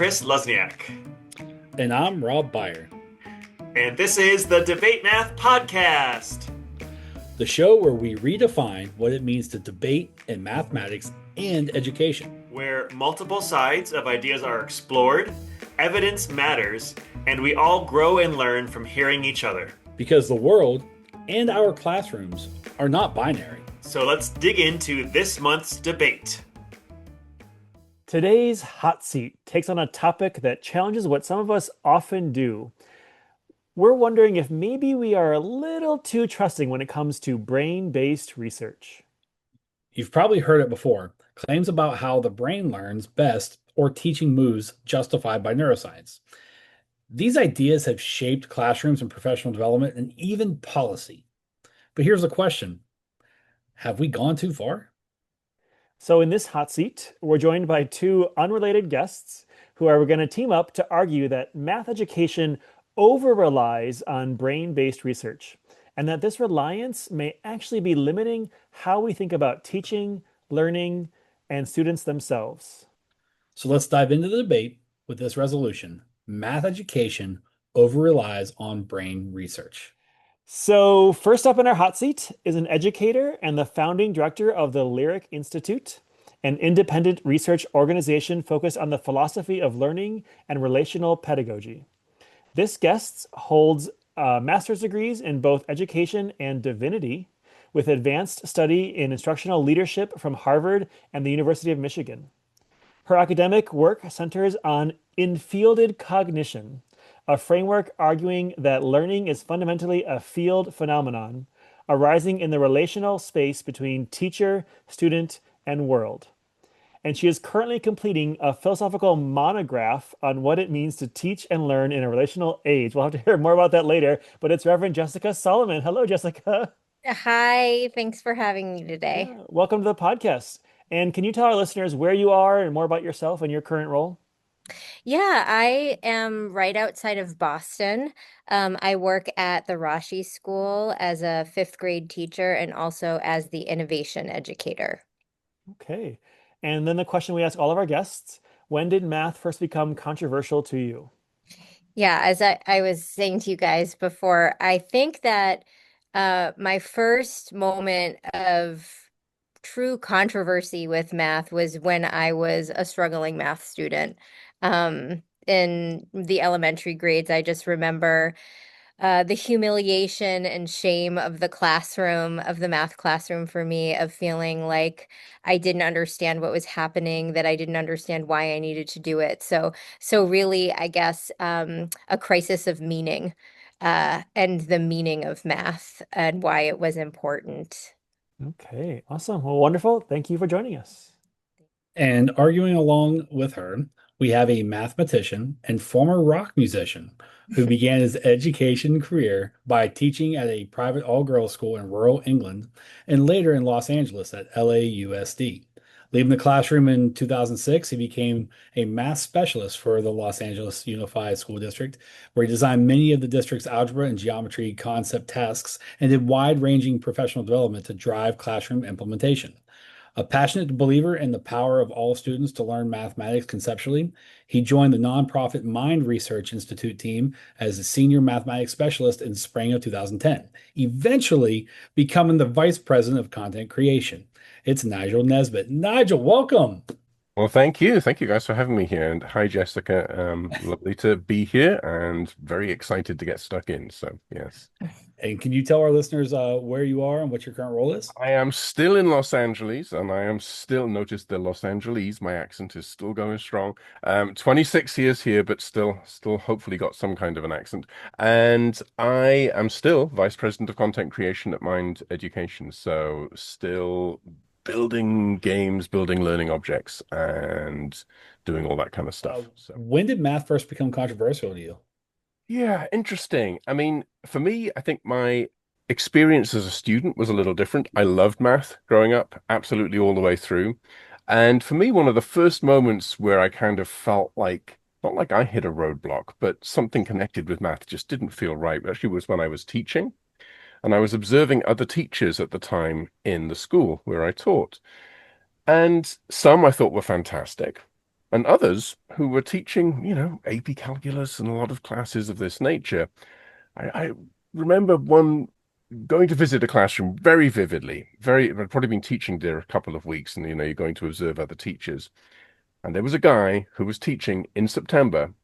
Chris Luzniak, And I'm Rob Byer, and this is the Debate Math Podcast, the show where we redefine what it means to debate in mathematics and education. where multiple sides of ideas are explored, evidence matters, and we all grow and learn from hearing each other. Because the world and our classrooms are not binary. So let's dig into this month's debate. Today's hot seat takes on a topic that challenges what some of us often do. We're wondering if maybe we are a little too trusting when it comes to brain-based research. You've probably heard it before, claims about how the brain learns best or teaching moves justified by neuroscience. These ideas have shaped classrooms and professional development and even policy. But here's the question. Have we gone too far? So in this hot seat, we're joined by two unrelated guests who are going to team up to argue that math education over-relies on brain-based research, and that this reliance may actually be limiting how we think about teaching, learning, and students themselves. So let's dive into the debate with this resolution. Math education over-relies on brain research. So, first up in our hot seat is an educator and the founding director of the Lyric Institute, an independent research organization focused on the philosophy of learning and relational pedagogy. This guest holds master's degrees in both education and divinity, with advanced study in instructional leadership from Harvard and the University of Michigan. Her academic work centers on infielded cognition, a framework arguing that learning is fundamentally a field phenomenon arising in the relational space between teacher, student, and world. And she is currently completing a philosophical monograph on what it means to teach and learn in a relational age. We'll have to hear more about that later, but it's Reverend Jessica Solomon. Hello, Jessica. Hi, thanks for having me today. Yeah, welcome to the podcast. And can you tell our listeners where you are and more about yourself and your current role? Yeah, I am right outside of Boston. I work at the Rashi School as a fifth grade teacher and also as the innovation educator. Okay. And then the question we ask all of our guests, when did math first become controversial to you? Yeah, as I was saying to you guys before, I think that my first moment of true controversy with math was when I was a struggling math student. In the elementary grades, I just remember the humiliation and shame of the classroom, of the math classroom for me, of feeling like I didn't understand what was happening, that I didn't understand why I needed to do it. So really, I guess, a crisis of meaning, and the meaning of math and why it was important. Okay, awesome. Well, wonderful. Thank you for joining us. And arguing along with her, we have a mathematician and former rock musician who began his education career by teaching at a private all-girls school in rural England and later in Los Angeles at LAUSD. Leaving the classroom in 2006, he became a math specialist for the Los Angeles Unified School District, where he designed many of the district's algebra and geometry concept tasks and did wide-ranging professional development to drive classroom implementation. A passionate believer in the power of all students to learn mathematics conceptually, he joined the nonprofit Mind Research Institute team as a senior mathematics specialist in spring of 2010, eventually becoming the vice president of content creation. It's Nigel Nesbitt. Nigel, welcome. Well, thank you. Thank you guys for having me here. And hi, Jessica. Lovely to be here and very excited to get stuck in. So, yes. And can you tell our listeners where you are and what your current role is? I am still in Los Angeles and I am still, notice the Los Angeles, my accent is still going strong. 26 years here, but still hopefully got some kind of an accent. And I am still vice president of content creation at Mind Education. So still building games, building learning objects, and doing all that kind of stuff. So When did math first become controversial to you? yeah, interesting. I mean, for me, I think my experience as a student was a little different. I loved math growing up, absolutely all the way through. And for me, one of the first moments where I kind of felt like, not like I hit a roadblock, but something connected with math just didn't feel right, actually was when I was teaching. And I was observing other teachers at the time in the school where I taught. And some I thought were fantastic. and others who were teaching, AP calculus and a lot of classes of this nature. I remember one going to visit a classroom very vividly. I'd probably been teaching there a couple of weeks, and you're going to observe other teachers. And there was a guy who was teaching in September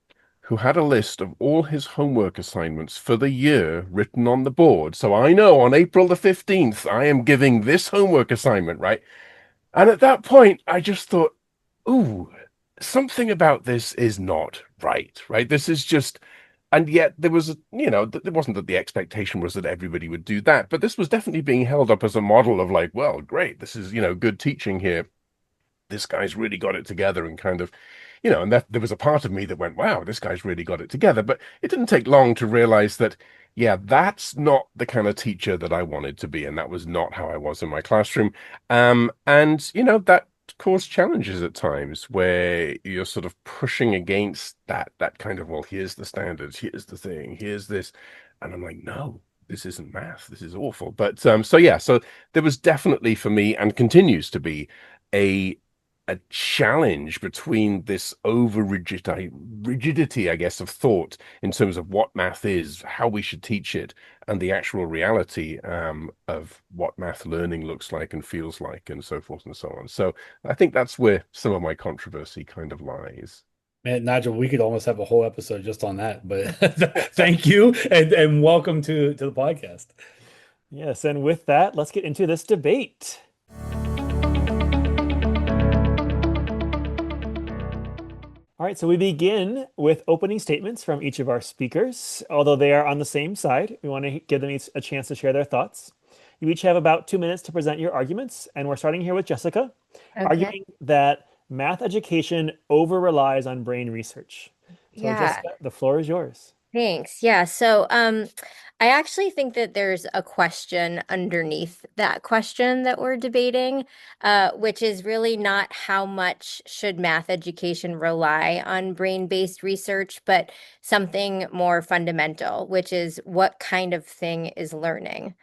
who had a list of all his homework assignments for the year written on the board. So I know on April the 15th, I am giving this homework assignment, right? And at that point, I just thought, ooh, something about this is not right, right? This is just, and yet there was, it wasn't that the expectation was that everybody would do that, but this was definitely being held up as a model of like, well, great, this is, good teaching here. This guy's really got it together and kind of, and that there was a part of me that went, wow, this guy's really got it together. But it didn't take long to realize that, yeah, that's not the kind of teacher that I wanted to be. And that was not how I was in my classroom. And, that caused challenges at times where you're sort of pushing against that kind of, well, here's the standards, here's the thing, here's this. And I'm like, no, this isn't math. This is awful. But so yeah, so there was definitely for me and continues to be a challenge between this over rigidity, I guess, of thought in terms of what math is, how we should teach it, and the actual reality of what math learning looks like and feels like, and so forth and so on. So I think that's where some of my controversy kind of lies. Man, Nigel, we could almost have a whole episode just on that, but thank you and welcome to the podcast. Yes, and with that, let's get into this debate. All right, so we begin with opening statements from each of our speakers. Although they are on the same side, we want to give them each a chance to share their thoughts. You each have about 2 minutes to present your arguments, and we're starting here with Jessica, arguing that math education over relies on brain research. So Jessica, the floor is yours. Thanks. Yeah. So, I actually think that there's a question underneath that question that we're debating, which is really not how much should math education rely on brain-based research, but something more fundamental, which is what kind of thing is learning.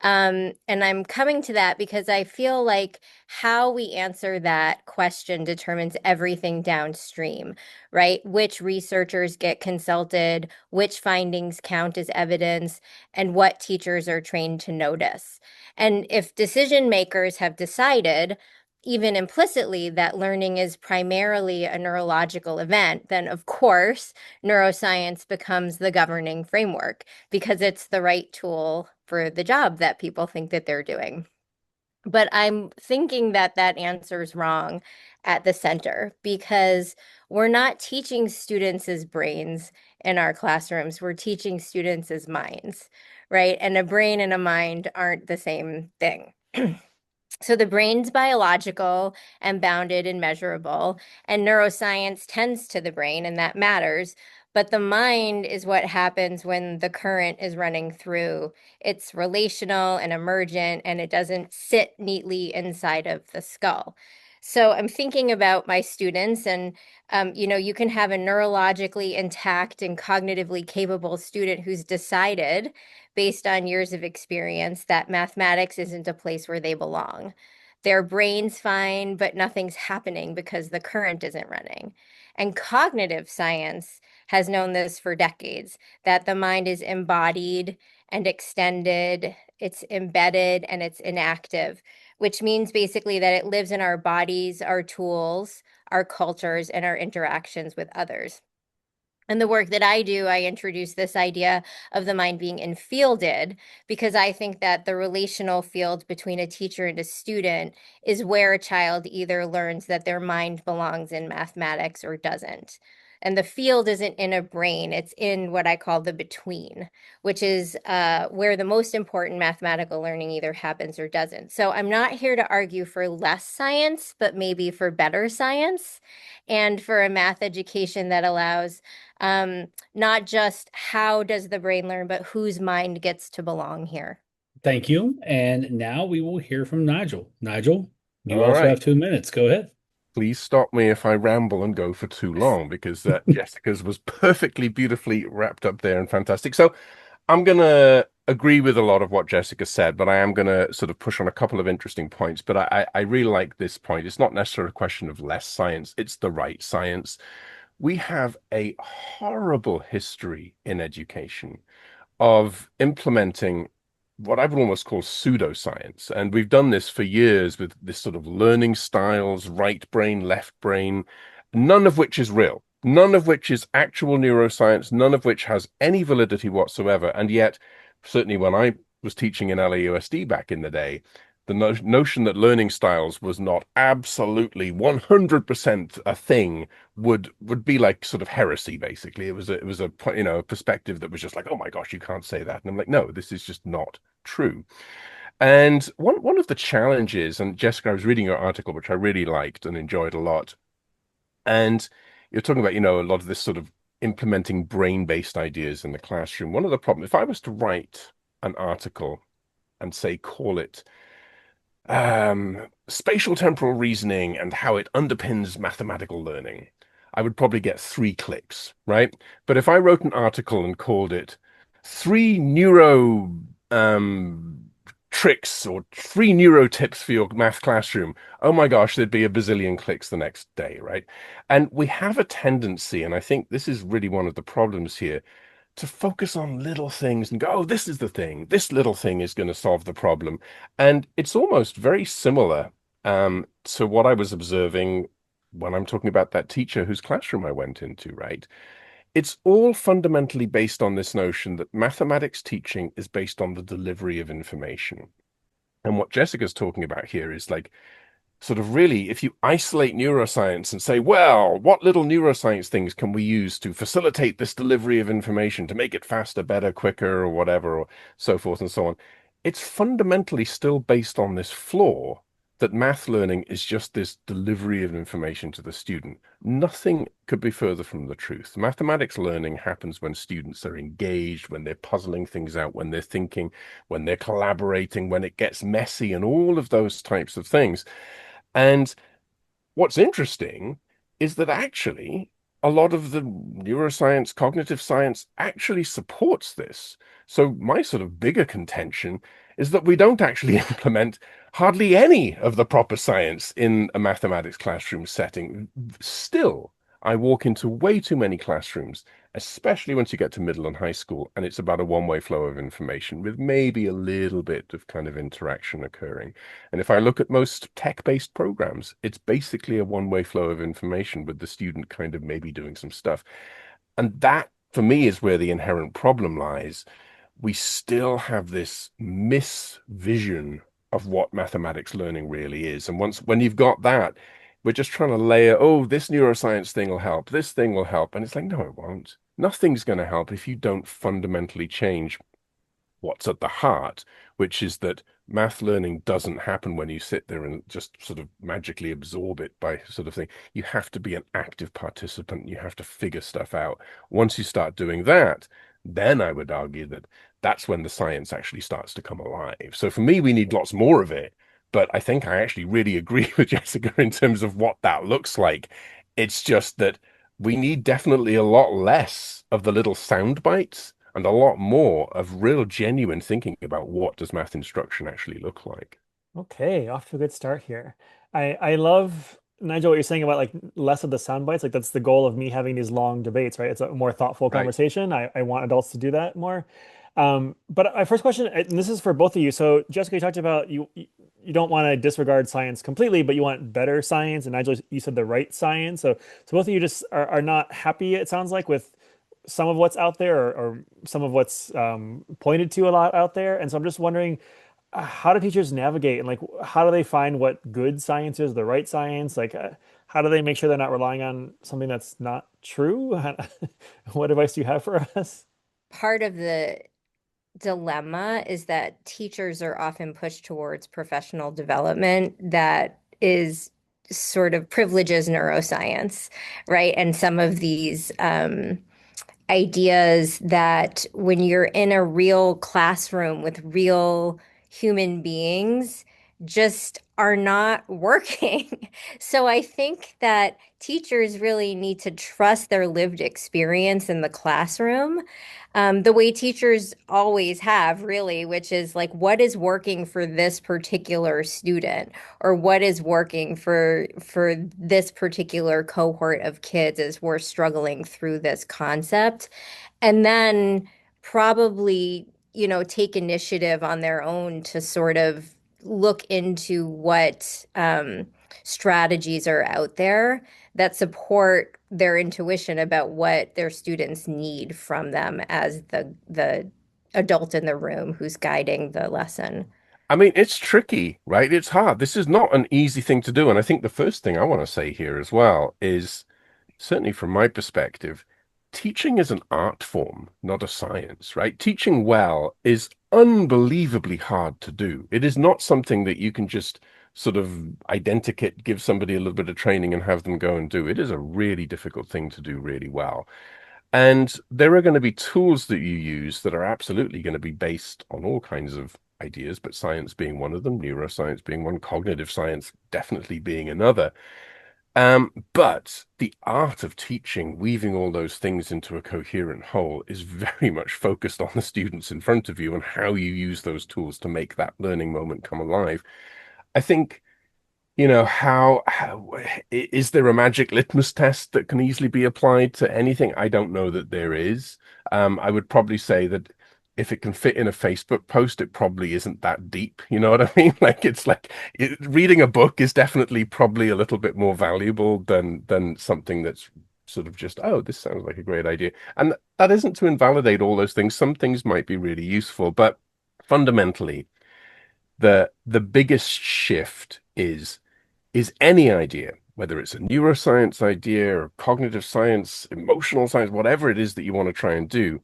And I'm coming to that because I feel like how we answer that question determines everything downstream, right? Which researchers get consulted, which findings count as evidence, and what teachers are trained to notice. And if decision makers have decided, even implicitly, that learning is primarily a neurological event, then of course, neuroscience becomes the governing framework because it's the right tool for the job that people think that they're doing. But I'm thinking that that answer is wrong at the center because we're not teaching students as brains in our classrooms. We're teaching students as minds, right? And a brain and a mind aren't the same thing. So the brain's biological and bounded and measurable, and neuroscience tends to the brain, and that matters. But the mind is what happens when the current is running through. It's relational and emergent, and it doesn't sit neatly inside of the skull. So I'm thinking about my students, and you can have a neurologically intact and cognitively capable student who's decided based on years of experience that mathematics isn't a place where they belong. Their brain's fine, but nothing's happening because the current isn't running. And cognitive science has known this for decades, that the mind is embodied and extended, it's embedded and it's inactive, which means basically that it lives in our bodies, our tools, our cultures, and our interactions with others. In the work that I do, I introduce this idea of the mind being enfielded because I think that the relational field between a teacher and a student is where a child either learns that their mind belongs in mathematics or doesn't. And the field isn't in a brain, it's in what I call the between, which is where the most important mathematical learning either happens or doesn't. So I'm not here to argue for less science, but maybe for better science and for a math education that allows not just how does the brain learn, but whose mind gets to belong here. Thank you. And now we will hear from Nigel. Nigel, you All also right. have 2 minutes. Go ahead. Please stop me if I ramble and go for too long because Jessica's was perfectly beautifully wrapped up there and fantastic. So I'm gonna agree with a lot of what Jessica said, but I am going to sort of push on a couple of interesting points. But I really like this point. It's not necessarily a question of less science, it's the right science. We have a horrible history in education of implementing what I would almost call pseudoscience. And we've done this for years with this sort of learning styles, right brain, left brain, none of which is real, none of which is actual neuroscience, none of which has any validity whatsoever. And yet, certainly when I was teaching in LAUSD back in the day, the notion that learning styles was not absolutely 100% a thing would be like sort of heresy. Basically, it was a perspective that was just like, oh my gosh, you can't say that. And I'm like, no, this is just not true. And one of the challenges, and Jessica, I was reading your article, which I really liked and enjoyed a lot, and you're talking about, a lot of this sort of implementing brain-based ideas in the classroom. One of the problems, if I was to write an article and say, call it spatial temporal reasoning and how it underpins mathematical learning, I would probably get 3 clicks, right? But if I wrote an article and called it three neuro tricks or 3 neuro tips for your math classroom, oh my gosh, there'd be a bazillion clicks the next day, right? And we have a tendency, and I think this is really one of the problems here, to focus on little things and go, oh, this is the thing. This little thing is going to solve the problem. And it's almost very similar to what I was observing when I'm talking about that teacher whose classroom I went into, right? It's all fundamentally based on this notion that mathematics teaching is based on the delivery of information. And what Jessica's talking about here is like, sort of really, if you isolate neuroscience and say, well, what little neuroscience things can we use to facilitate this delivery of information to make it faster, better, quicker, or whatever, or so forth and so on, it's fundamentally still based on this flaw that math learning is just this delivery of information to the student. Nothing could be further from the truth. Mathematics learning happens when students are engaged, when they're puzzling things out, when they're thinking, when they're collaborating, when it gets messy, and all of those types of things. And what's interesting is that actually a lot of the neuroscience, cognitive science actually supports this. So my sort of bigger contention is that we don't actually implement hardly any of the proper science in a mathematics classroom setting. Still, I walk into way too many classrooms, especially once you get to middle and high school, and it's about a one-way flow of information with maybe a little bit of kind of interaction occurring. And if I look at most tech-based programs, it's basically a one-way flow of information with the student kind of maybe doing some stuff. And that, for me, is where the inherent problem lies. We still have this misvision of what mathematics learning really is. And when you've got that, we're just trying to layer, oh, this neuroscience thing will help, this thing will help. And it's like, no, it won't. Nothing's going to help if you don't fundamentally change what's at the heart, which is that math learning doesn't happen when you sit there and just sort of magically absorb it by sort of thing. You have to be an active participant. You have to figure stuff out. Once you start doing that, then I would argue that that's when the science actually starts to come alive. So for me, we need lots more of it. But I think I actually really agree with Jessica in terms of what that looks like. It's just that we need definitely a lot less of the little sound bites and a lot more of real genuine thinking about what does math instruction actually look like. Okay, off to a good start here. I love, Nigel, what you're saying about like less of the sound bites. Like that's the goal of me having these long debates, right? It's a more thoughtful Right. conversation. I want adults to do that more. But my first question, and this is for both of you. So Jessica, you talked about you don't want to disregard science completely, but you want better science. And Nigel, you said the right science. So both of you just are not happy, it sounds like, with some of what's out there or some of what's pointed to a lot out there. And so I'm just wondering, how do teachers navigate and like how do they find what good science is, the right science? Like how do they make sure they're not relying on something that's not true? What advice do you have for us? Part of the dilemma is that teachers are often pushed towards professional development that is sort of privileges neuroscience, right? And some of these ideas that when you're in a real classroom with real human beings, just are not working. So I think that teachers really need to trust their lived experience in the classroom, the way teachers always have, really, which is like, what is working for this particular student, or what is working for this particular cohort of kids as we're struggling through this concept, and then probably, take initiative on their own to sort of look into what strategies are out there that support their intuition about what their students need from them as the adult in the room who's guiding the lesson. I mean, it's tricky, right? It's hard. This is not an easy thing to do. And I think the first thing I want to say here as well is, certainly from my perspective, teaching is an art form, not a science, right? Teaching well is unbelievably hard to do. It is not something that you can just sort of identikit, give somebody a little bit of training and have them go and do. It is a really difficult thing to do really well. And there are going to be tools that you use that are absolutely going to be based on all kinds of ideas, but science being one of them, neuroscience being one, cognitive science definitely being another. But the art of teaching, weaving all those things into a coherent whole, is very much focused on the students in front of you and how you use those tools to make that learning moment come alive. I think, how is there a magic litmus test that can easily be applied to anything? I don't know that there is. I would probably say that if it can fit in a Facebook post, it probably isn't that deep. You know what I mean? Like, it's like reading a book is definitely probably a little bit more valuable than something that's sort of just, oh, this sounds like a great idea. And that isn't to invalidate all those things. Some things might be really useful, but fundamentally, the biggest shift is any idea, whether it's a neuroscience idea or cognitive science, emotional science, whatever it is that you want to try and do,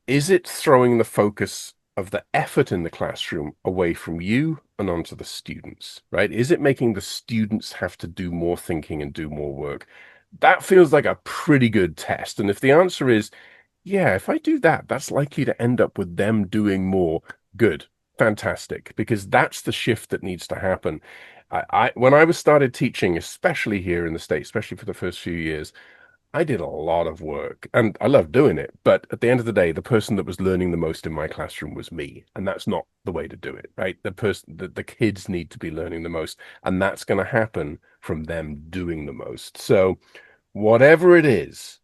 is it throwing the focus of the effort in the classroom away from you and onto the students, right? Is it making the students have to do more thinking and do more work? That feels like a pretty good test. And if the answer is, yeah, if I do that, that's likely to end up with them doing more, good, fantastic, because that's the shift that needs to happen. When I was started teaching, especially here in the States, especially for the first few years, I did a lot of work and I loved doing it. But at the end of the day, the person that was learning the most in my classroom was me. And that's not the way to do it, right? The kids need to be learning the most. And that's going to happen from them doing the most. So whatever it is,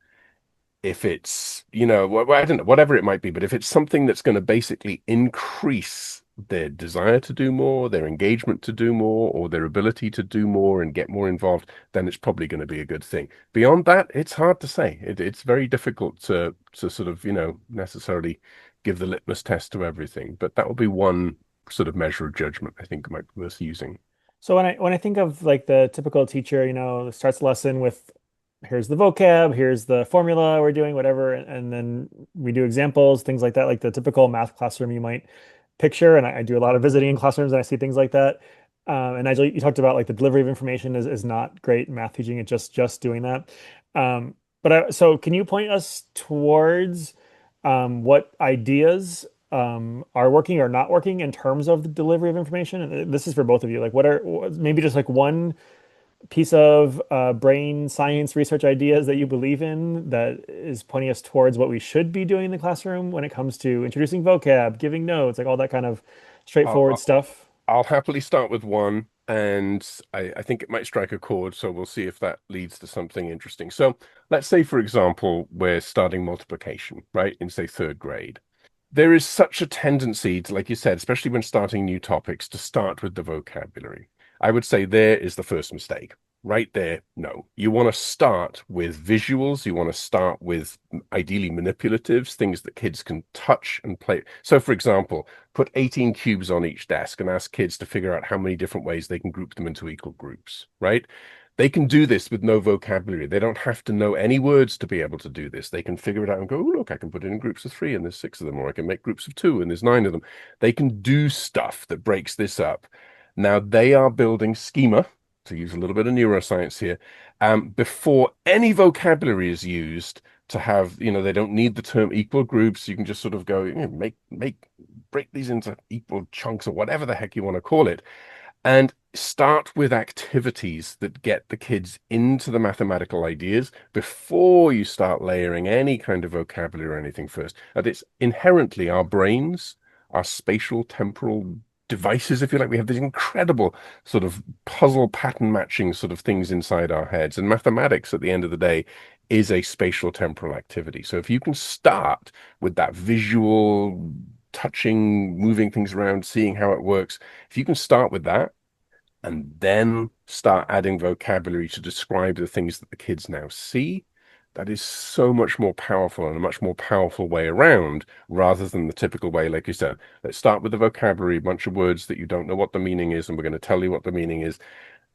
if it's, well, I don't know, whatever it might be, but if it's something that's going to basically increase their desire to do more, their engagement to do more, or their ability to do more and get more involved, then it's probably going to be a good thing. Beyond that, it's hard to say. It's very difficult to sort of, necessarily give the litmus test to everything. But that will be one sort of measure of judgment I think might be worth using. So when I think of like the typical teacher, starts the lesson with, here's the vocab, here's the formula we're doing, whatever, and then we do examples, things like that, like the typical math classroom you might picture. And I do a lot of visiting in classrooms and I see things like that. And Nigel, you talked about like the delivery of information is not great in math teaching. It's just doing that. So can you point us towards what ideas are working or not working in terms of the delivery of information? And this is for both of you. Like, maybe just like one piece of brain science research ideas that you believe in that is pointing us towards what we should be doing in the classroom when it comes to introducing vocab, giving notes, like all that kind of straightforward I'll, stuff. I'll happily start with one, and I think it might strike a chord, so we'll see if that leads to something interesting. So let's say, for example, we're starting multiplication, right, in, say, third grade. There is such a tendency to, like you said, especially when starting new topics, to start with the vocabulary. I would say there is the first mistake. Right there, no. You want to start with visuals. You want to start with ideally manipulatives, things that kids can touch and play. So, for example, put 18 cubes on each desk and ask kids to figure out how many different ways they can group them into equal groups, right? They can do this with no vocabulary. They don't have to know any words to be able to do this. They can figure it out and go, oh, look, I can put it in groups of 3 and there's 6 of them, or I can make groups of 2 and there's 9 of them. They can do stuff that breaks this up. Now they are building schema, to use a little bit of neuroscience here, before any vocabulary is used to have, they don't need the term equal groups. You can just sort of go, break these into equal chunks or whatever the heck you want to call it. And start with activities that get the kids into the mathematical ideas before you start layering any kind of vocabulary or anything first. And it's inherently our brains, our spatial temporal devices, if you like. We have these incredible sort of puzzle pattern matching sort of things inside our heads. And mathematics, at the end of the day, is a spatial temporal activity. So if you can start with that visual, touching, moving things around, seeing how it works, if you can start with that, and then start adding vocabulary to describe the things that the kids now see, that is so much more powerful and a much more powerful way around rather than the typical way, like you said. Let's start with the vocabulary, a bunch of words that you don't know what the meaning is, and we're going to tell you what the meaning is.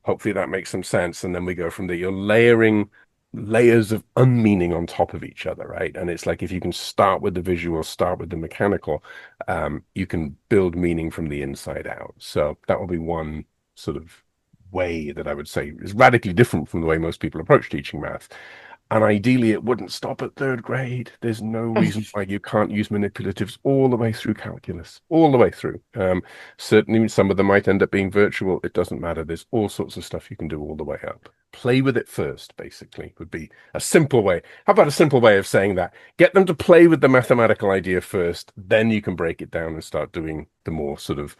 Hopefully that makes some sense. And then we go from there. You're layering layers of unmeaning on top of each other, right? And it's like if you can start with the visual, start with the mechanical, you can build meaning from the inside out. So that will be one sort of way that I would say is radically different from the way most people approach teaching math. And ideally, it wouldn't stop at third grade. There's no reason why you can't use manipulatives all the way through calculus, all the way through. Certainly, some of them might end up being virtual. It doesn't matter. There's all sorts of stuff you can do all the way up. Play with it first, basically, would be a simple way. How about a simple way of saying that? Get them to play with the mathematical idea first, then you can break it down and start doing the more sort of,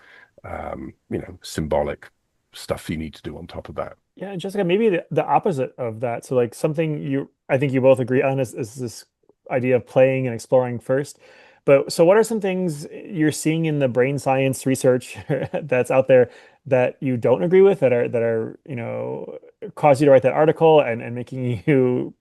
symbolic stuff you need to do on top of that. Yeah, and Jessica, maybe the opposite of that. So like something I think you both agree on is this idea of playing and exploring first. But so what are some things you're seeing in the brain science research that's out there that you don't agree with that are, cause you to write that article and making you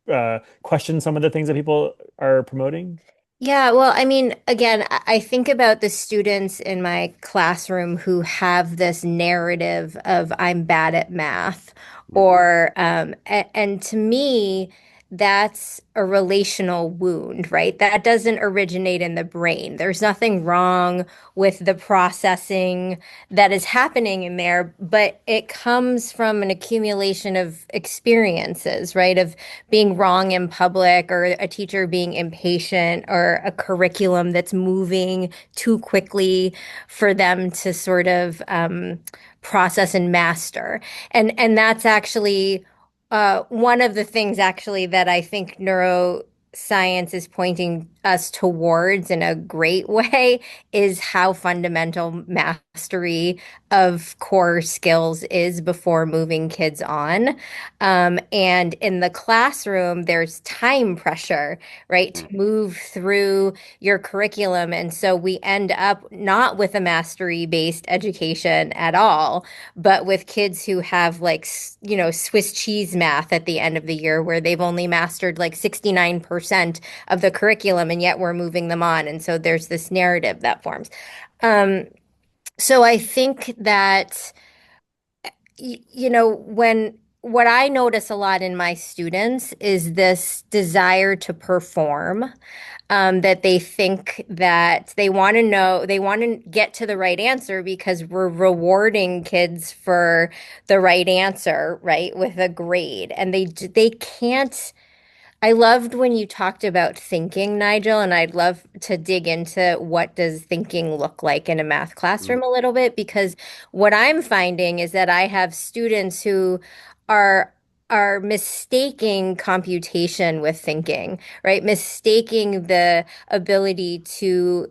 question some of the things that people are promoting? Yeah, well, I mean, again, I think about the students in my classroom who have this narrative of I'm bad at math, or and to me, that's a relational wound, right? That doesn't originate in the brain. There's nothing wrong with the processing that is happening in there, but it comes from an accumulation of experiences, right? Of being wrong in public, or a teacher being impatient, or a curriculum that's moving too quickly for them to sort of process and master. And that's actually one of the things actually that I think neuroscience is pointing us towards in a great way is how fundamental mastery of core skills is before moving kids on. And in the classroom, there's time pressure, right, to move through your curriculum. And so we end up not with a mastery-based education at all, but with kids who have like, Swiss cheese math at the end of the year where they've only mastered like 69% of the curriculum and yet we're moving them on. And so there's this narrative that forms. Um, so I think that, when what I notice a lot in my students is this desire to perform, that they think that they want to know, they want to get to the right answer because we're rewarding kids for the right answer, right, with a grade. And they can't. I loved when you talked about thinking, Nigel, and I'd love to dig into what does thinking look like in a math Mm. classroom a little bit, because what I'm finding is that I have students who are are mistaking computation with thinking, right? Mistaking the ability to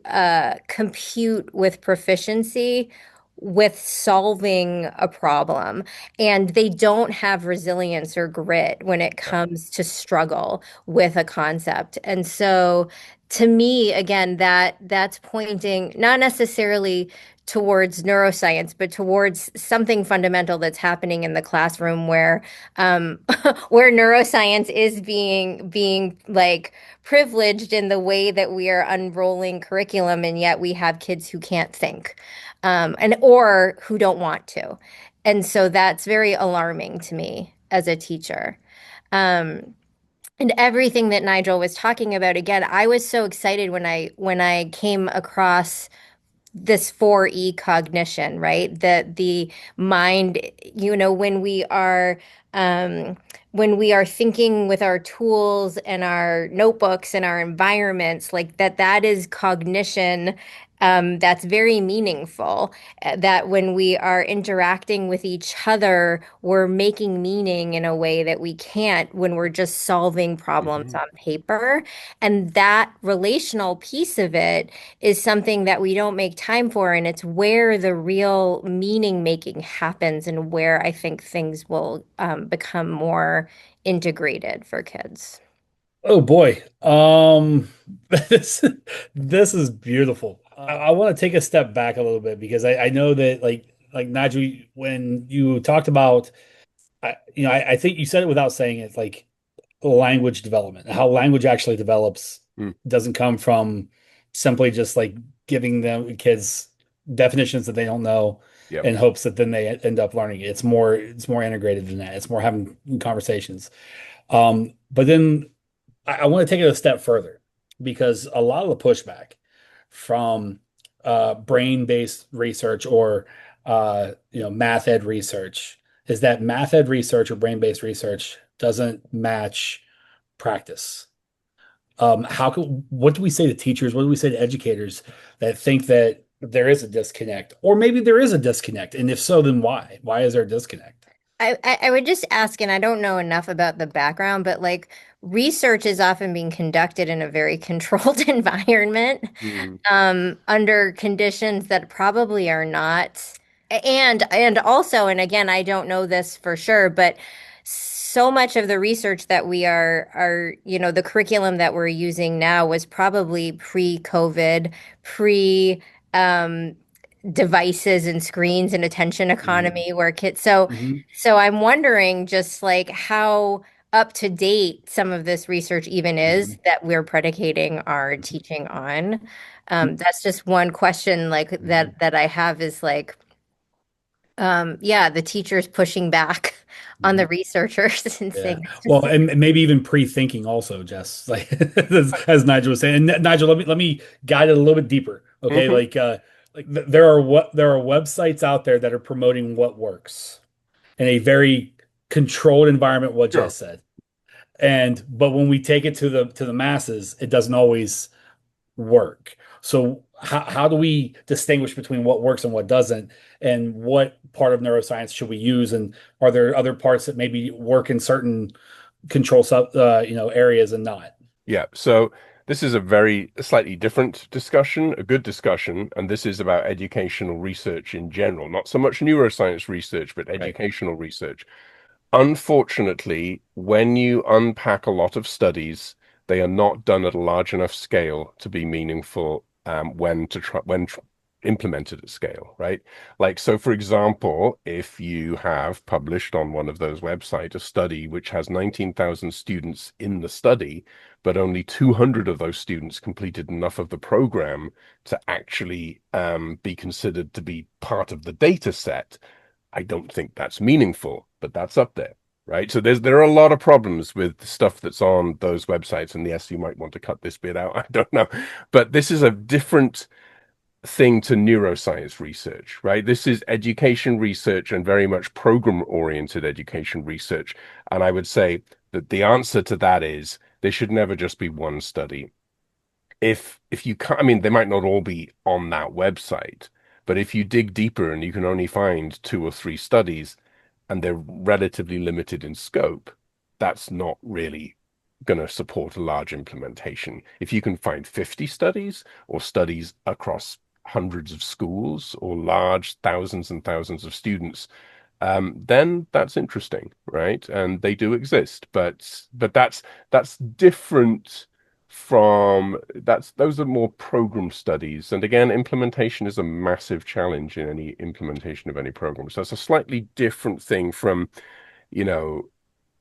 compute with proficiency with solving a problem. And they don't have resilience or grit when it comes to struggle with a concept. And so to me, again, that's pointing not necessarily towards neuroscience, but towards something fundamental that's happening in the classroom where where neuroscience is being like privileged in the way that we are unrolling curriculum, and yet we have kids who can't think, and or who don't want to. And so that's very alarming to me as a teacher. Um, and everything that Nigel was talking about, again, I was so excited when I came across this 4E cognition, right? The mind, when we are um, when we are thinking with our tools and our notebooks and our environments, like that is cognition that's very meaningful. That when we are interacting with each other, we're making meaning in a way that we can't when we're just solving problems Mhm. on paper. And that relational piece of it is something that we don't make time for. And it's where the real meaning making happens and where I think things will become more integrated for kids. Oh boy. This this is beautiful. I want to take a step back a little bit because I know that like Nigel, when you talked about I think you said it without saying it, like language development, how language actually develops Mm. doesn't come from simply just like giving them kids definitions that they don't know Yep. in hopes that then they end up learning it. It's more integrated than that. It's more having conversations. But then I want to take it a step further because a lot of the pushback from brain-based research or math ed research is that math ed research or brain-based research doesn't match practice. What do we say to teachers? What do we say to educators that think that there is a disconnect, or maybe there is a disconnect, and if so, then why? Why is there a disconnect? I would just ask, and I don't know enough about the background, but like research is often being conducted in a very controlled environment, Mm. under conditions that probably are not, and also, and again, I don't know this for sure, but so much of the research that we are, the curriculum that we're using now was probably pre-COVID, pre, um, devices and screens and attention Mhm. economy where kids so I'm wondering just like how up to date some of this research even is Mhm. that we're predicating our teaching on. That's just one question like Mhm. that I have is like yeah, the teachers pushing back on the Mhm. researchers and Yeah. saying it's Well, just and maybe even pre-thinking also, Jess, like as Nigel was saying. And Nigel, let me guide it a little bit deeper. Okay. Mhm. There are websites out there that are promoting what works in a very controlled environment, what Sure. Jess said. But when we take it to the masses, it doesn't always work. So how do we distinguish between what works and what doesn't, and what part of neuroscience should we use? And are there other parts that maybe work in certain areas and not? Yeah. So this is a very slightly different discussion, a good discussion, and this is about educational research in general, not so much neuroscience research, but Right. educational research. Unfortunately, when you unpack a lot of studies, they are not done at a large enough scale to be meaningful when implemented at scale, right? Like, so for example, if you have published on one of those websites a study which has 19,000 students in the study, but only 200 of those students completed enough of the program to actually be considered to be part of the data set, I don't think that's meaningful, but that's up there, right? So there are a lot of problems with the stuff that's on those websites. And yes, you might want to cut this bit out. I don't know. But this is a different thing to neuroscience research, right? This is education research and very much program-oriented education research. And I would say that the answer to that is there should never just be one study. If you can't, I mean, they might not all be on that website, but if you dig deeper and you can only find two or three studies and they're relatively limited in scope, that's not really going to support a large implementation. If you can find 50 studies or studies across hundreds of schools or large thousands and thousands of students, then that's interesting, right? And they do exist, but that's different from that's those are more program studies. And again, implementation is a massive challenge in any implementation of any program. So it's a slightly different thing from, you know,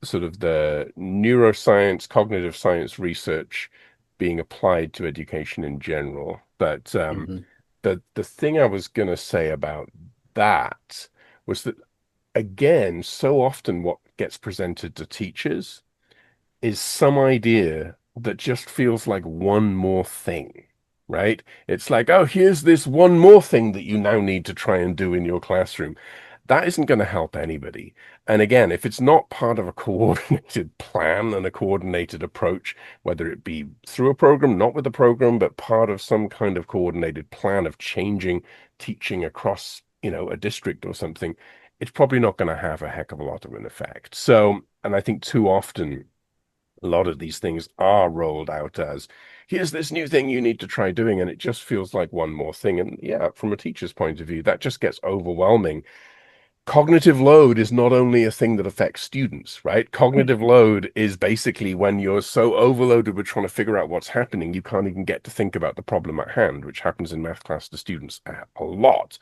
sort of the neuroscience, cognitive science research being applied to education in general. But Mhm. the thing I was going to say about that was that again, so often what gets presented to teachers is some idea that just feels like one more thing, right? It's like, oh, here's this one more thing that you now need to try and do in your classroom. that isn't going to help anybody. And again, if it's not part of a coordinated plan and a coordinated approach, whether it be through a program, not with a program, but part of some kind of coordinated plan of changing teaching across, a district or something, it's probably not going to have a heck of a lot of an effect. So, and I think too often a lot of these things are rolled out as here's this new thing you need to try doing, and it just feels like one more thing. And yeah, from a teacher's point of view, that just gets overwhelming. Cognitive load is not only a thing that affects students, right? Cognitive load is basically when you're so overloaded with trying to figure out what's happening, you can't even get to think about the problem at hand, which happens in math class to students a lot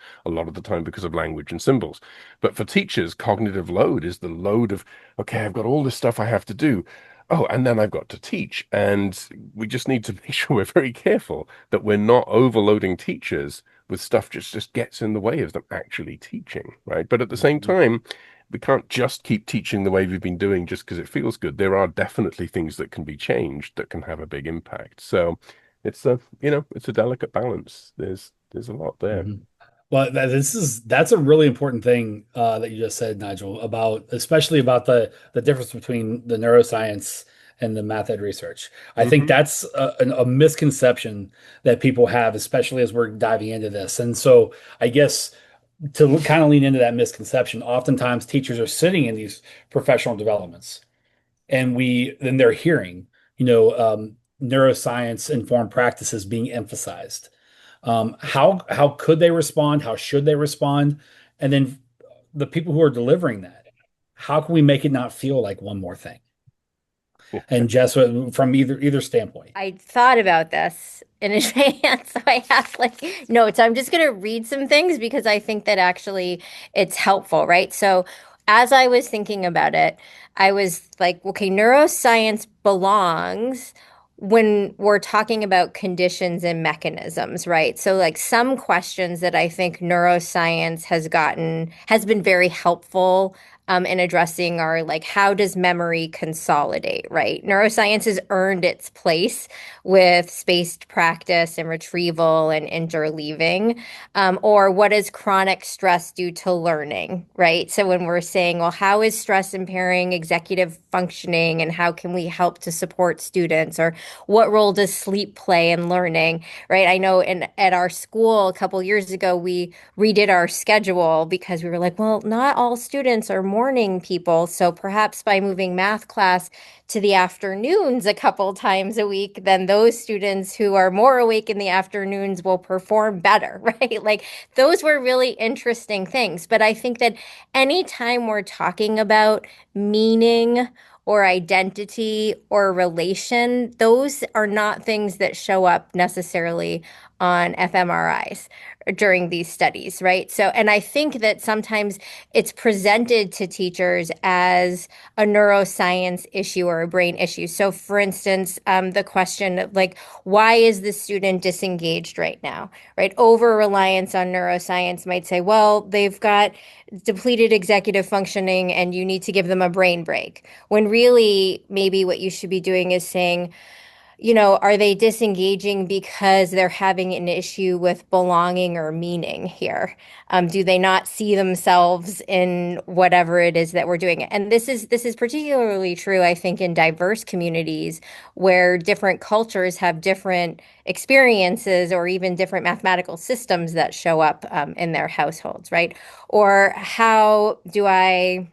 of the time because of language and symbols. But for teachers, cognitive load is the load of, okay, I've got all this stuff I have to do. Oh, and then I've got to teach. And we just need to make sure we're very careful that we're not overloading teachers with stuff just gets in the way of them actually teaching, right? But at the same time, we can't just keep teaching the way we've been doing just because it feels good. There are definitely things that can be changed that can have a big impact. So it's it's a delicate balance. There's a lot there. Mhm. Well, that's a really important thing that you just said, Nigel, about especially about the difference between the neuroscience and the math ed research. I think Hmm. that's a misconception that people have, especially as we're diving into this. And so, I guess to kind of lean into that misconception, oftentimes teachers are sitting in these professional developments, and then they're hearing, neuroscience informed practices being emphasized. How could they respond? How should they respond? And then the people who are delivering that, how can we make it not feel like one more thing? And Jess, from either standpoint. I thought about this in advance, so I have like notes. I'm just going to read some things because I think that actually it's helpful, right? So, as I was thinking about it, I was like, okay, neuroscience belongs when we're talking about conditions and mechanisms, right? So, like some questions that I think neuroscience has been very helpful in addressing are like, how does memory consolidate, right? Neuroscience has earned its place with spaced practice and retrieval and interleaving. Or what does chronic stress do to learning, right? So when we're saying, well, how is stress impairing executive functioning and how can we help to support students? Or what role does sleep play in learning, right? I know at our school a couple years ago, we redid our schedule because we were like, well, not all students are morning people. So perhaps by moving math class to the afternoons a couple times a week, then those students who are more awake in the afternoons will perform better, right? Like those were really interesting things. But I think that anytime we're talking about meaning or identity or relation, those are not things that show up necessarily on fMRIs during these studies, right? So, and I think that sometimes it's presented to teachers as a neuroscience issue or a brain issue. So, for instance, the question like, why is the student disengaged right now, right? Over reliance on neuroscience might say, well, they've got depleted executive functioning and you need to give them a brain break. When really, maybe what you should be doing is saying, are they disengaging because they're having an issue with belonging or meaning here? Do they not see themselves in whatever it is that we're doing? And this is particularly true, I think, in diverse communities where different cultures have different experiences or even different mathematical systems that show up in their households, right? Or how do I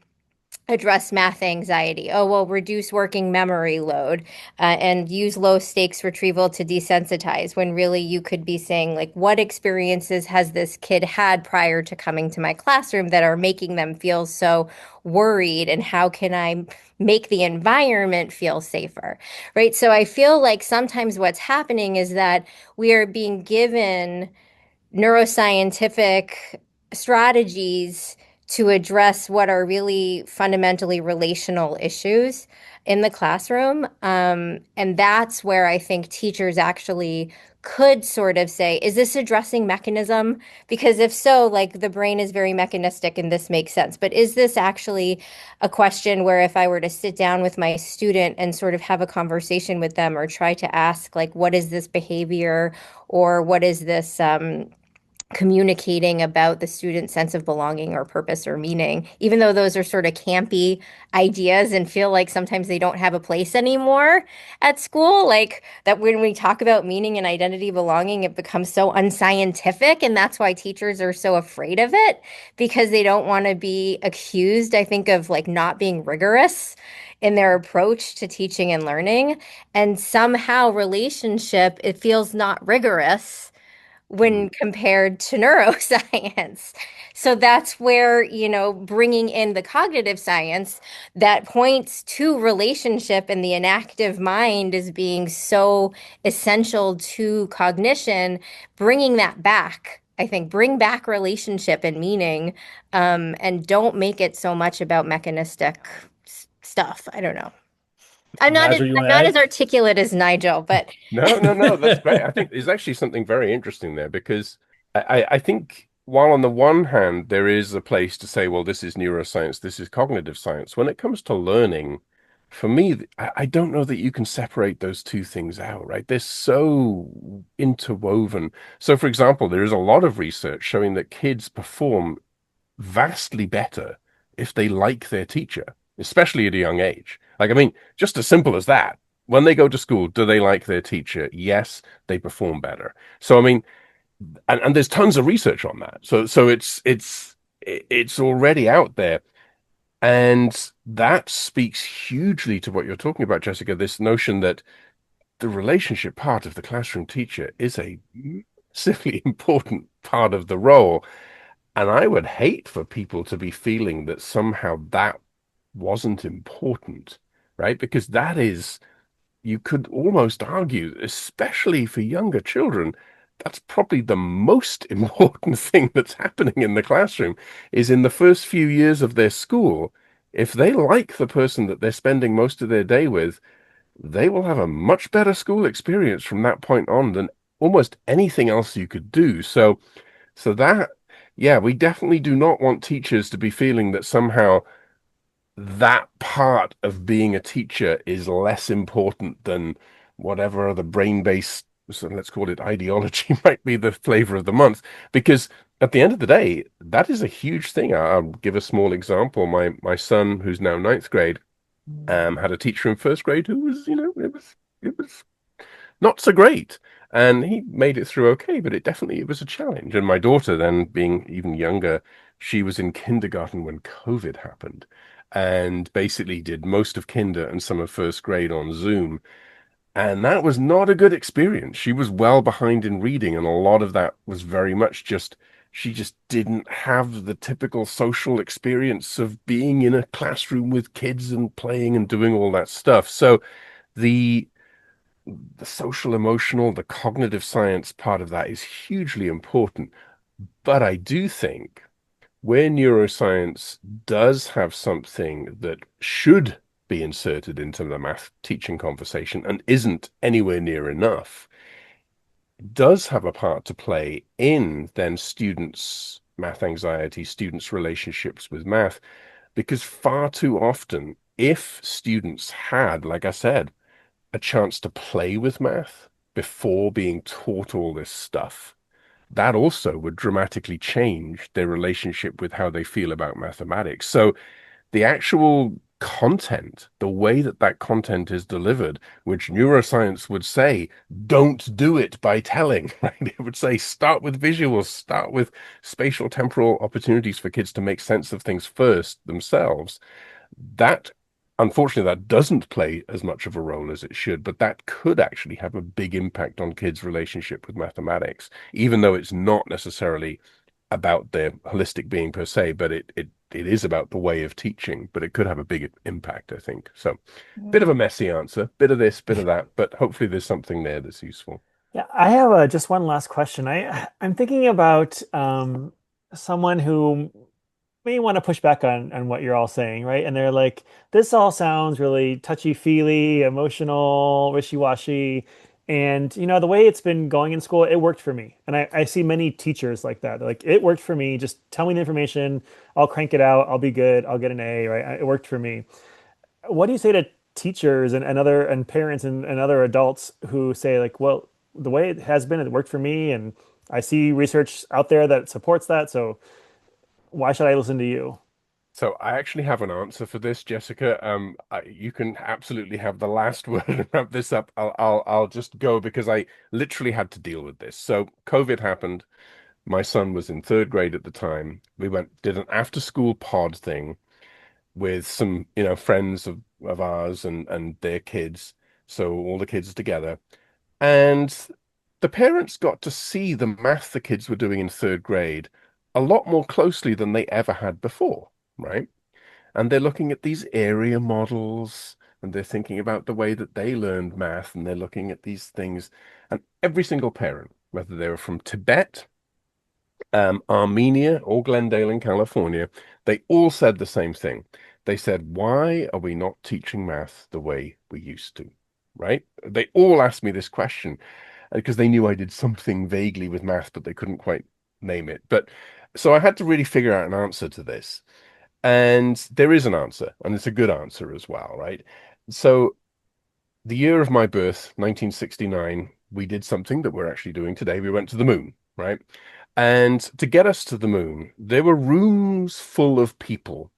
address math anxiety? Oh, well, reduce working memory load and use low stakes retrieval to desensitize, when really you could be saying, like, what experiences has this kid had prior to coming to my classroom that are making them feel so worried? And how can I make the environment feel safer? Right. So I feel like sometimes what's happening is that we are being given neuroscientific strategies to address what are really fundamentally relational issues in the classroom. And that's where I think teachers actually could sort of say, is this addressing mechanism? Because if so, like the brain is very mechanistic and this makes sense. But is this actually a question where if I were to sit down with my student and sort of have a conversation with them or try to ask, like, what is this behavior or what is this communicating about the student's sense of belonging or purpose or meaning, even though those are sort of campy ideas and feel like sometimes they don't have a place anymore at school. Like that when we talk about meaning and identity belonging, it becomes so unscientific. And that's why teachers are so afraid of it because they don't want to be accused, I think, of like not being rigorous in their approach to teaching and learning. And somehow relationship, it feels not rigorous when Mm. compared to neuroscience. So that's where, bringing in the cognitive science that points to relationship and the inactive mind as being so essential to cognition, bringing that back. I think bring back relationship and meaning, and don't make it so much about mechanistic stuff. I don't know. Nazar, you I'm want to not as add? articulate as Nigel, but No, no, no, that's great. I think there's actually something very interesting there because I think while on the one hand there is a place to say, well, this is neuroscience, this is cognitive science, when it comes to learning, for me, I don't know that you can separate those two things out, right? They're so interwoven. So, for example, there is a lot of research showing that kids perform vastly better if they like their teacher, especially at a young age. Like, I mean, just as simple as that. When they go to school, do they like their teacher? Yes, they perform better. So, I mean, and there's tons of research on that. So it's already out there. And that speaks hugely to what you're talking about, Jessica, this notion that the relationship part of the classroom teacher is a massively important part of the role. And I would hate for people to be feeling that somehow that wasn't important, right? Because that is, you could almost argue, especially for younger children, that's probably the most important thing that's happening in the classroom is in the first few years of their school. If they like the person that they're spending most of their day with, they will have a much better school experience from that point on than almost anything else you could do. So that, yeah, we definitely do not want teachers to be feeling that somehow that part of being a teacher is less important than whatever other brain-based, so let's call it ideology, might be the flavor of the month. Because at the end of the day, that is a huge thing. I'll give a small example. My son, who's now ninth grade, had a teacher in first grade who was, it was not so great. And he made it through okay, but it was a challenge. And my daughter, then being even younger, she was in kindergarten when COVID happened and basically did most of kinder and some of first grade on Zoom. And that was not a good experience. She was well behind in reading, and a lot of that was very much just she just didn't have the typical social experience of being in a classroom with kids and playing and doing all that stuff. So the the social emotional, the cognitive science part of that is hugely important. But I do think where neuroscience does have something that should be inserted into the math teaching conversation and isn't anywhere near enough, does have a part to play in then students' math anxiety, students' relationships with math, because far too often, if students had, like I said, a chance to play with math before being taught all this stuff, that also would dramatically change their relationship with how they feel about mathematics. So the actual content, the way that that content is delivered, which neuroscience would say, don't do it by telling, right? It would say, start with visuals, start with spatial temporal opportunities for kids to make sense of things first themselves. That, unfortunately, that doesn't play as much of a role as it should, but that could actually have a big impact on kids' relationship with mathematics, even though it's not necessarily about their holistic being per se, but it is about the way of teaching, but it could have a big impact, I think. So, bit of a messy answer, bit of this, bit of that, but hopefully there's something there that's useful. Yeah, I have just one last question. I'm thinking about someone who may want to push back on what you're all saying, right? And they're like, this all sounds really touchy-feely, emotional, wishy-washy. And the way it's been going in school, it worked for me. And I see many teachers like that. They're like, it worked for me. Just tell me the information. I'll crank it out. I'll be good. I'll get an A, right? It worked for me. What do you say to teachers and other and parents and other adults who say like, well, the way it has been, it worked for me, and I see research out there that supports that. So why should I listen to you? So I actually have an answer for this, Jessica. You can absolutely have the last word and wrap this up. I'll just go because I literally had to deal with this. So COVID happened. My son was in third grade at the time. We did an after school pod thing with some, friends of ours and their kids. So all the kids together. And the parents got to see the math the kids were doing in third grade a lot more closely than they ever had before, right? And they're looking at these area models and they're thinking about the way that they learned math and they're looking at these things. And every single parent, whether they were from Tibet, Armenia, or Glendale in California, they all said the same thing. They said, why are we not teaching math the way we used to? Right? They all asked me this question because they knew I did something vaguely with math, but they couldn't quite name it. But so I had to really figure out an answer to this. And there is an answer, and it's a good answer as well, right? So the year of my birth, 1969, we did something that we're actually doing today. We went to the moon, right? And to get us to the moon, there were rooms full of people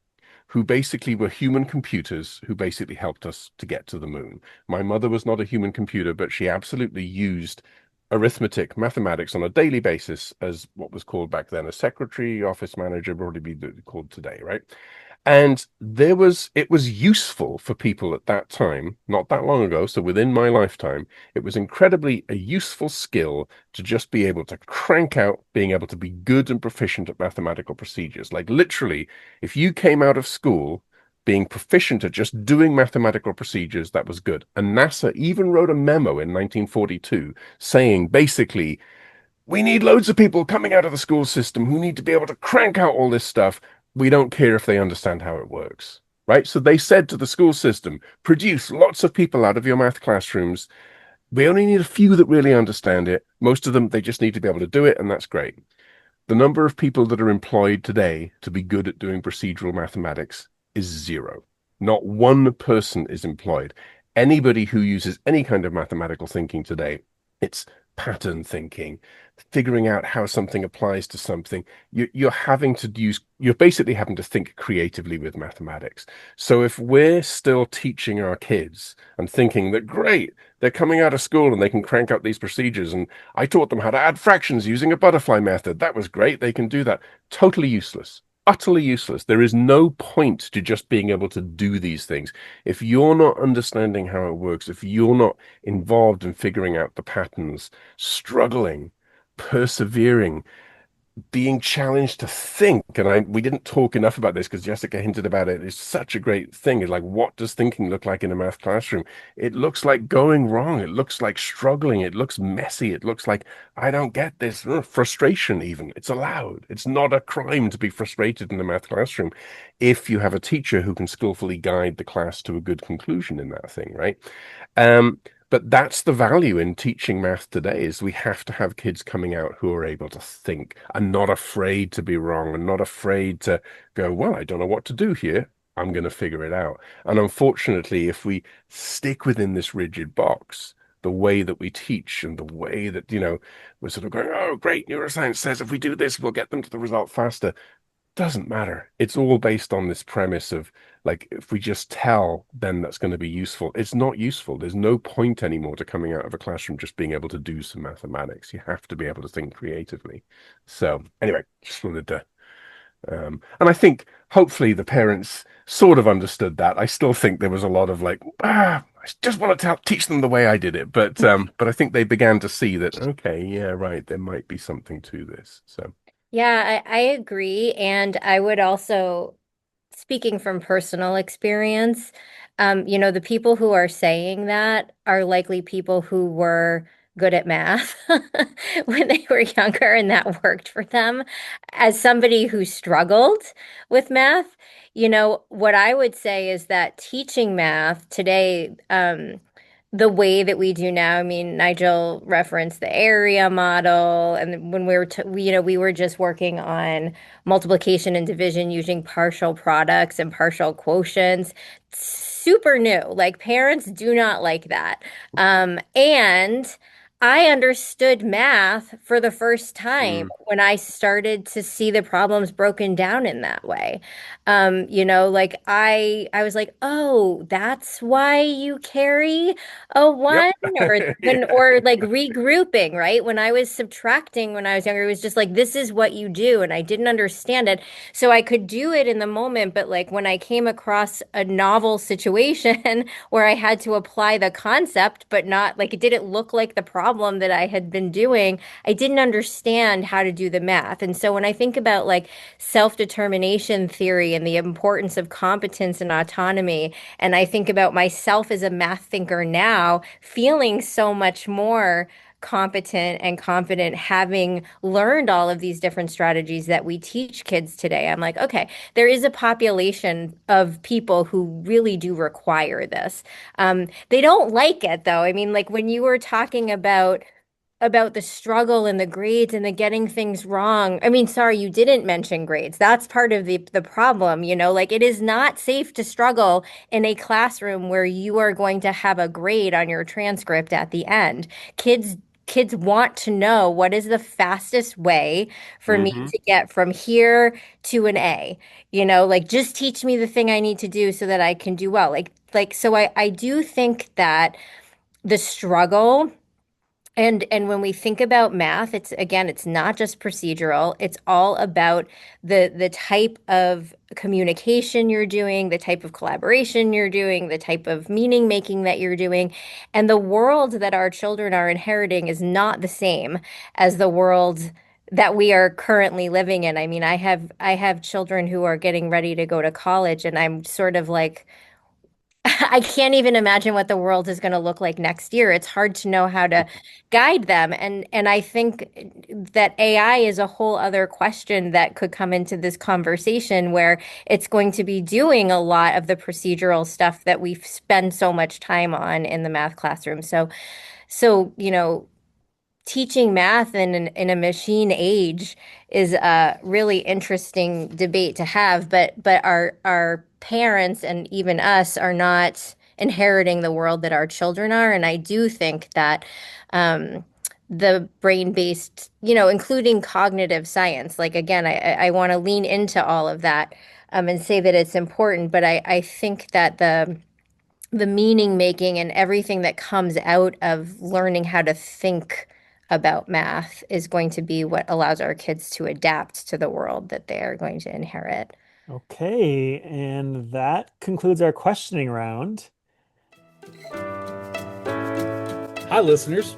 who basically were human computers who basically helped us to get to the moon. My mother was not a human computer, but she absolutely used arithmetic, mathematics on a daily basis as what was called back then a secretary, office manager, probably be called today, right? And it was useful for people at that time, not that long ago. So within my lifetime, it was incredibly a useful skill to just be able to crank out being able to be good and proficient at mathematical procedures. Like literally, if you came out of school being proficient at just doing mathematical procedures, that was good. And NASA even wrote a memo in 1942 saying basically, we need loads of people coming out of the school system who need to be able to crank out all this stuff. We don't care if they understand how it works, right? So they said to the school system, produce lots of people out of your math classrooms. We only need a few that really understand it. Most of them, they just need to be able to do it, and that's great. The number of people that are employed today to be good at doing procedural mathematics is zero. Not one person is employed. Anybody who uses any kind of mathematical thinking today, it's pattern thinking, figuring out how something applies to something. You're basically having to think creatively with mathematics. So if we're still teaching our kids and thinking that great, they're coming out of school and they can crank out these procedures, and I taught them how to add fractions using a butterfly method. That was great. They can do that. Totally useless. Utterly useless. There is no point to just being able to do these things. If you're not understanding how it works, if you're not involved in figuring out the patterns, struggling, persevering, being challenged to think, and we didn't talk enough about this because Jessica hinted about it. It's such a great thing. It's like, what does thinking look like in a math classroom? It looks like going wrong. It looks like struggling. It looks messy. It looks like I don't get this. Frustration, even. It's allowed. It's not a crime to be frustrated in the math classroom if you have a teacher who can skillfully guide the class to a good conclusion in that thing, right? Um, but that's the value in teaching math today is we have to have kids coming out who are able to think and not afraid to be wrong and not afraid to go, well, I don't know what to do here. I'm going to figure it out. And unfortunately, if we stick within this rigid box, the way that we teach and the way that, we're sort of going, oh, great, neuroscience says if we do this, we'll get them to the result faster. Doesn't matter. It's all based on this premise of like, if we just tell, then that's going to be useful. It's not useful. There's no point anymore to coming out of a classroom just being able to do some mathematics. You have to be able to think creatively. So anyway, just wanted to, and I think hopefully the parents sort of understood that. I still think there was a lot of like, I just want to teach them the way I did it. But I think they began to see that, okay, yeah, right, there might be something to this. So. Yeah, I agree. And I would also, speaking from personal experience, the people who are saying that are likely people who were good at math when they were younger and that worked for them. As somebody who struggled with math, what I would say is that teaching math today, the way that we do now. I mean, Nigel referenced the area model, and when we were just working on multiplication and division using partial products and partial quotients. Super new. Like parents do not like that. And I understood math for the first time Mm. when I started to see the problems broken down in that way. Like I was like, oh, that's why you carry a Yep. one, Yeah. or like regrouping, right? When I was subtracting when I was younger, it was just like this is what you do, and I didn't understand it. So I could do it in the moment, but like when I came across a novel situation where I had to apply the concept, but not like it didn't look like the problem that I had been doing. I didn't understand how to do the math. And so when I think about like self-determination theory and the importance of competence and autonomy, and I think about myself as a math thinker now, feeling so much more competent and confident having learned all of these different strategies that we teach kids today. I'm like, okay, there is a population of people who really do require this. They don't like it though. I mean, like when you were talking about the struggle and the grades and the getting things wrong. I mean, sorry, you didn't mention grades. That's part of the problem, like it is not safe to struggle in a classroom where you are going to have a grade on your transcript at the end. Kids kids want to know what is the fastest way for me Hmm. to get from here to an A. Like just teach me the thing I need to do so that I can do well. Like so I do think that the struggle and when we think about math, it's not just procedural. It's all about the type of communication you're doing, the type of collaboration you're doing, the type of meaning making that you're doing. And the world that our children are inheriting is not the same as the world that we are currently living in. I mean, I have children who are getting ready to go to college, and I'm sort of like I can't even imagine what the world is going to look like next year. It's hard to know how to guide them. And I think that AI is a whole other question that could come into this conversation where it's going to be doing a lot of the procedural stuff that we spend so much time on in the math classroom. So, teaching math in a machine age is a really interesting debate to have, but our parents and even us are not inheriting the world that our children are, and I do think that um, the brain-based, including cognitive science, like again, I want to lean into all of that and say that it's important, but I think that the meaning making and everything that comes out of learning how to think about math is going to be what allows our kids to adapt to the world that they are going to inherit. Okay, and that concludes our questioning round. Hi, listeners.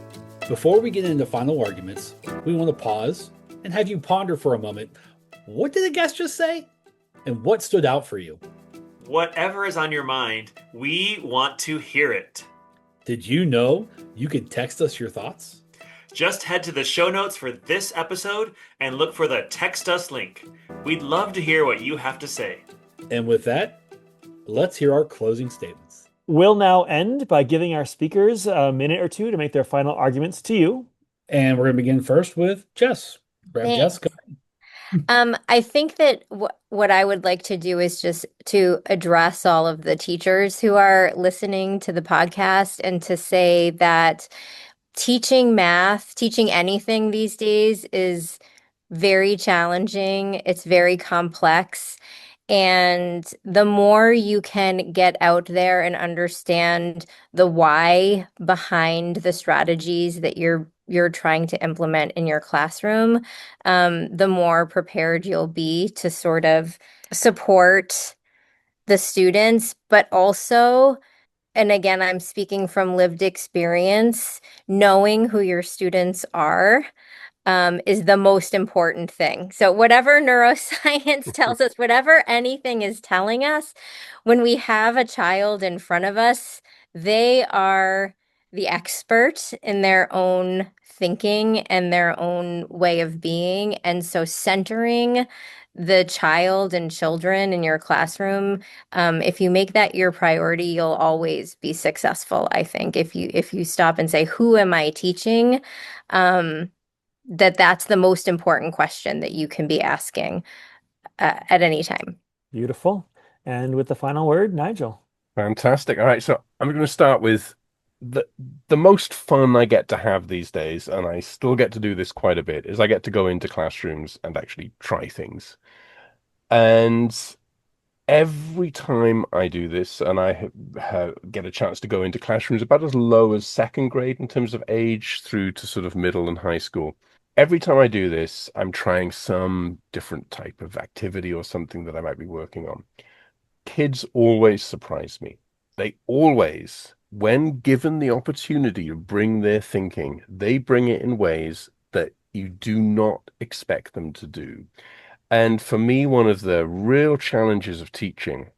Before we get into final arguments, we want to pause and have you ponder for a moment. What did the guest just say? And what stood out for you? Whatever is on your mind, we want to hear it. Did you know you could text us your thoughts? Just head to the show notes for this episode and look for the Text Us link. We'd love to hear what you have to say. And with that, let's hear our closing statements. We'll now end by giving our speakers a minute or two to make their final arguments to you. And we're going to begin first with Jess. Grab Thanks. Jessica. I think that what I would like to do is just to address all of the teachers who are listening to the podcast and to say that teaching math, teaching anything these days is very challenging. It's very complex. And the more you can get out there and understand the why behind the strategies that you're trying to implement in your classroom, the more prepared you'll be to sort of support the students, but also, and again, I'm speaking from lived experience, knowing who your students are is the most important thing. So, whatever neuroscience tells us, whatever anything is telling us, when we have a child in front of us, they are the expert in their own thinking and their own way of being. And so, centering the child and children in your classroom, if you make that your priority, you'll always be successful. I think if you stop and say, "Who am I teaching?" That's the most important question that you can be asking at any time. Beautiful. And with the final word, Nigel. Fantastic. All right, so I'm going to start with the the most fun I get to have these days, and I still get to do this quite a bit, is I get to go into classrooms and actually try things. And every time I do this, and I get a chance to go into classrooms about as low as second grade in terms of age through to sort of middle and high school. Every time I do this, I'm trying some different type of activity or something that I might be working on. Kids always surprise me. They always, when given the opportunity to bring their thinking, they bring it in ways that you do not expect them to do. And for me, one of the real challenges of teaching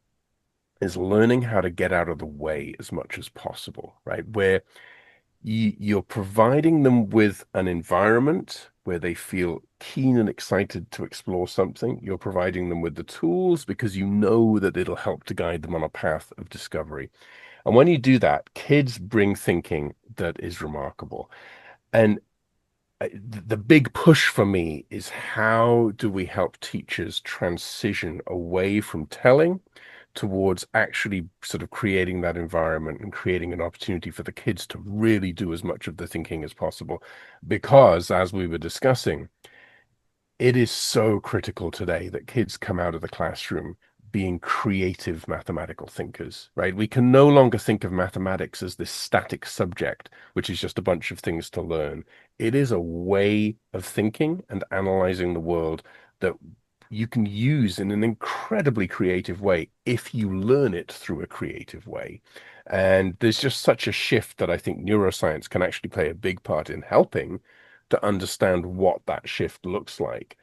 is learning how to get out of the way as much as possible, right? Where you're providing them with an environment where they feel keen and excited to explore something. You're providing them with the tools because you know that it'll help to guide them on a path of discovery. And when you do that, kids bring thinking that is remarkable. And the big push for me is how do we help teachers transition away from telling towards actually sort of creating that environment and creating an opportunity for the kids to really do as much of the thinking as possible. Because as we were discussing, it is so critical today that kids come out of the classroom being creative mathematical thinkers, right? We can no longer think of mathematics as this static subject, which is just a bunch of things to learn. It is a way of thinking and analyzing the world that you can use in an incredibly creative way if you learn it through a creative way. And there's just such a shift that I think neuroscience can actually play a big part in helping to understand what that shift looks like.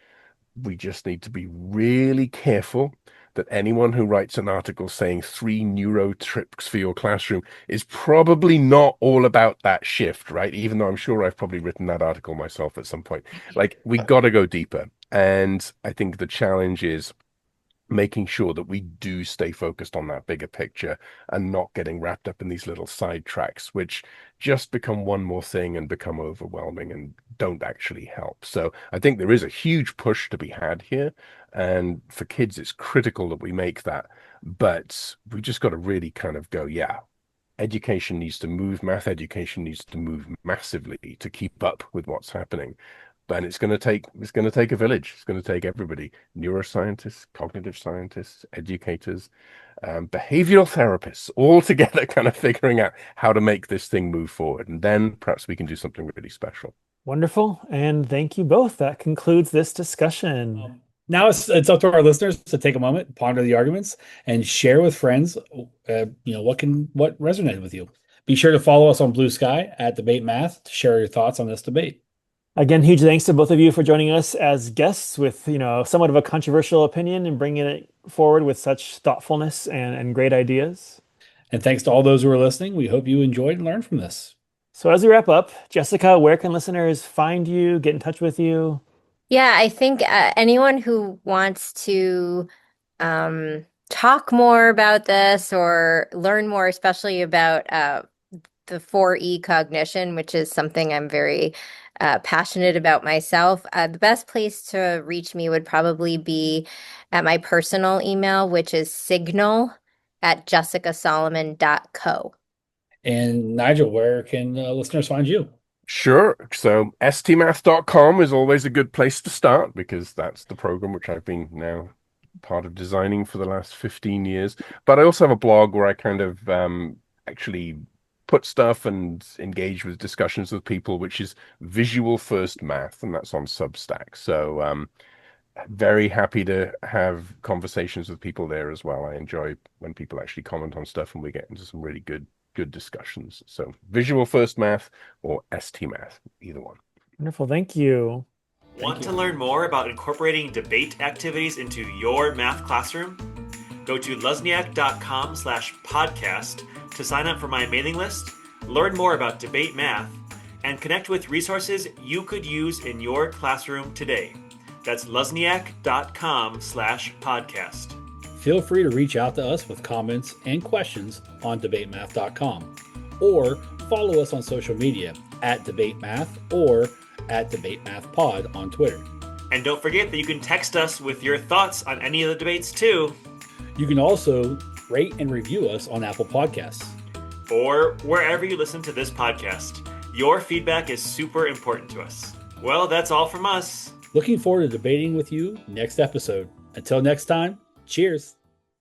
We just need to be really careful that anyone who writes an article saying 3 neuro tricks for your classroom is probably not all about that shift, right? Even though I'm sure I've probably written that article myself at some point. Like, we got to go deeper. And I think the challenge is making sure that we do stay focused on that bigger picture and not getting wrapped up in these little side tracks, which just become one more thing and become overwhelming and don't actually help. So I think there is a huge push to be had here. And for kids, it's critical that we make that. But we just got to really kind of go, yeah, education needs to move, math education needs to move massively to keep up with what's happening. And it's going to take a village. It's going to take everybody: neuroscientists, cognitive scientists, educators, behavioral therapists, all together, kind of figuring out how to make this thing move forward. And then perhaps we can do something really special. Wonderful. And thank you both. That concludes this discussion. Now it's up to our listeners to take a moment, ponder the arguments, and share with friends, what resonated with you. Be sure to follow us on Blue Sky at Debate Math to share your thoughts on this debate. Again, huge thanks to both of you for joining us as guests with, somewhat of a controversial opinion and bringing it forward with such thoughtfulness and great ideas. And thanks to all those who are listening. We hope you enjoyed and learned from this. So as we wrap up, Jessica, where can listeners find you, get in touch with you? Yeah, I think anyone who wants to talk more about this or learn more, especially about the 4E cognition, which is something I'm very passionate about myself, the best place to reach me would probably be at my personal email, which is signal@jessicasolomon.co. And Nigel, where can listeners find you? Sure. So stmath.com is always a good place to start because that's the program which I've been now part of designing for the last 15 years. But I also have a blog where I kind of actually put stuff and engage with discussions with people, which is Visual First Math, and that's on Substack. So very happy to have conversations with people there as well. I enjoy when people actually comment on stuff and we get into some really good discussions. So Visual First Math or STMath, either one. Wonderful. Thank you. Want to learn more about incorporating debate activities into your math classroom? Go to luzniak.com/podcast to sign up for my mailing list, learn more about debate math, and connect with resources you could use in your classroom today. That's luzniak.com/podcast. Feel free to reach out to us with comments and questions on debatemath.com, or follow us on social media at debatemath or at debatemathpod on Twitter. And don't forget that you can text us with your thoughts on any of the debates too. You can also rate and review us on Apple Podcasts. or wherever you listen to this podcast. Your feedback is super important to us. Well, that's all from us. Looking forward to debating with you next episode. Until next time, cheers.